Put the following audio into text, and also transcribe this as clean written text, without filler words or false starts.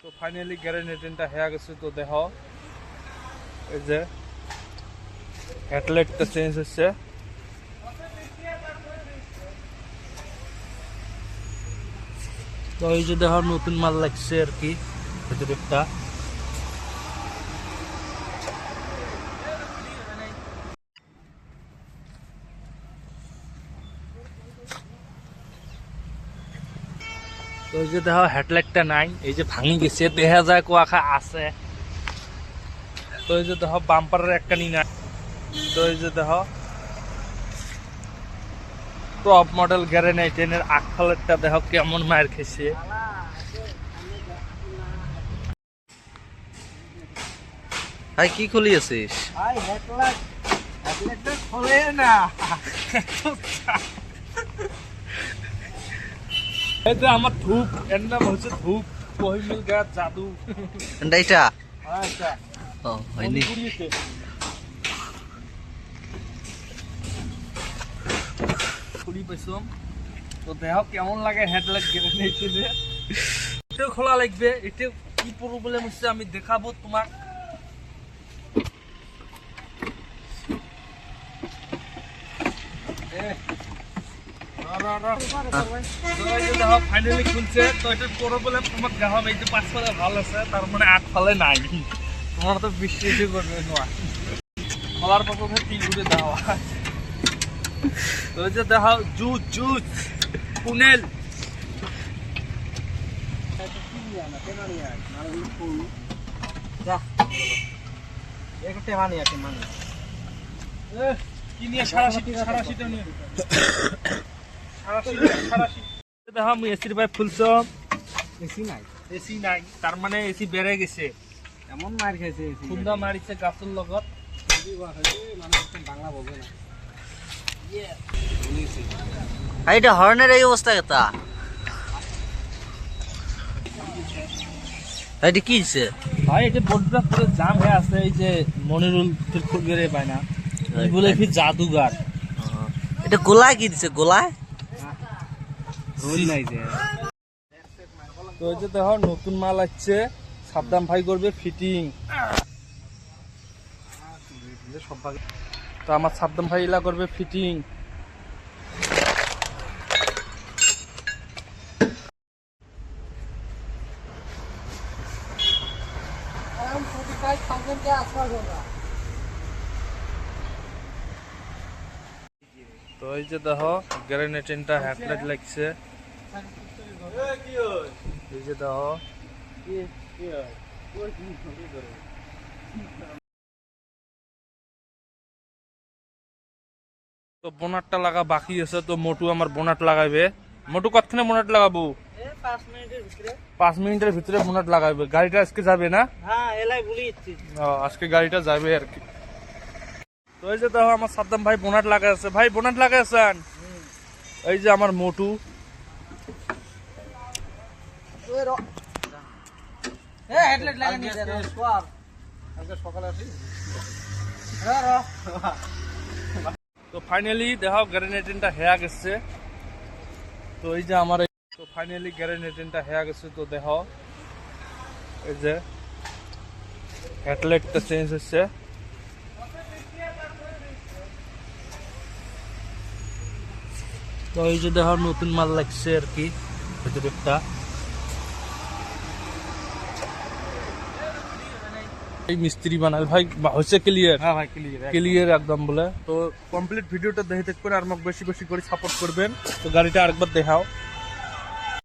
তো ফাইনালি গ্যারেনেটিনটা হয়ে গেছে। তো দেখো এই যে হেডলাইটটা চেঞ্জ হচ্ছে। তো এই যে দেখো নতুন মাল লাগছে আর কি ভেতরেরটা। তো এই যে দেখো হেডলাইটটা নাই, এই যে ভাঙি গেছে, দেখা যায় কোয়াখা আছে। তো এই যে দেখো বাম্পারের একটা নি নাই। তো এই যে দেখো টপ মডেল গ্যারেনাইটেনের আগফালেরটা দেখো কেমন মায়ের খেয়েছে। ভাই কি খুলিয়েছিস? ভাই হেডলাইটটা খোলে না। এই যে আমার ধূপ, এর নাম হচ্ছে ধূপ কোহিনুর গাছ জাদু। এইটা আচ্ছা ও হয়নি। খুলি পাইছো। তো দেখো কেমন লাগে হেডলাইট গ্যারেনাইটেনে। এটা খোলা লাগবে, এটা কি প্রবলেম হচ্ছে আমি দেখাবো তোমাক। ফাইনালি খুলছে। তো এটা প্রবলেম তোমার দেখাবো। এই যে 5 ফালে ভালো আছে, তার মানে 8 ফালে নাই। তোমার তো বিশ্বাসই করবে না। খোলার পর কি ঘুরে দেওয়া। তো এই যে দেখাও জুস জুস পুনেল। কি নিয়ে সারাশিটা নিয়ে দেখো আমি এসির পাইপ খুলছ। এসি নাই, তার মানে এসি বেড়ে গেছে। এমন মার খেয়েছে খুন্দা মারিছে গাছের লগত। বাংলা বলবে না। এইটা হর্নের এই অবস্থা কেতা? এইটা কি হচ্ছে ভাই এটা বোর্ডটা পুরো জাম হয়ে আছে। এই যে মনিরুল খুব বেড়ে পায় না, এই বলে কি জাদুগার। এটা গোলায় কি দিছে? গোলায় নাই যে। তো এই যে দেখো নতুন মাল আসছে, সাবধান ভাই করবে ফিটিং। তো আমার সাবধান ভাই ইলা করবে ফিটিং। তো এই যে দেখো গ্যারেনেটিনটা হেডলাইট লাগছে। এই যে দেখো তো বোনাটটা লাগা বাকি আছে। তো মোটু আমার বোনাট লাগাইবে। মোটু কতক্ষণে বোনাট লাগাবো? 5 মিনিটের ভিতরে বোনাট লাগাইবে। গাড়িটা আজকে যাবে না? আজকে গাড়িটা যাবে আর কি। তো এই যে দেখো আমার সাদ্দাম ভাই বোনাট লাগাই আছে। ভাই বোনাট লাগাই আছেন। এই যে আমার মোটু। তো ফাইনালি দেখো গ্যারেনেটিনটা হেয়া গেছে। তো এই যে আমার তো ফাইনালি গ্যারেনেটিনটা হেয়া গেছে। তো দেখো এই যে হেডলাইটটা চেঞ্জ হচ্ছে। তো এই যে দেখো নতুন মাল লাগছে আর কি ভেতরেরটা। এই মিস্ত্রি বানাল ভাই হচ্ছে ক্লিয়ার। হ্যাঁ ভাই ক্লিয়ার একদম বলে। তো কমপ্লিট ভিডিওটা দেখে দেখবেন আর আমাকে বেশি বেশি করে সাপোর্ট করবেন। তো গাড়িটা আরেকবার দেখাও।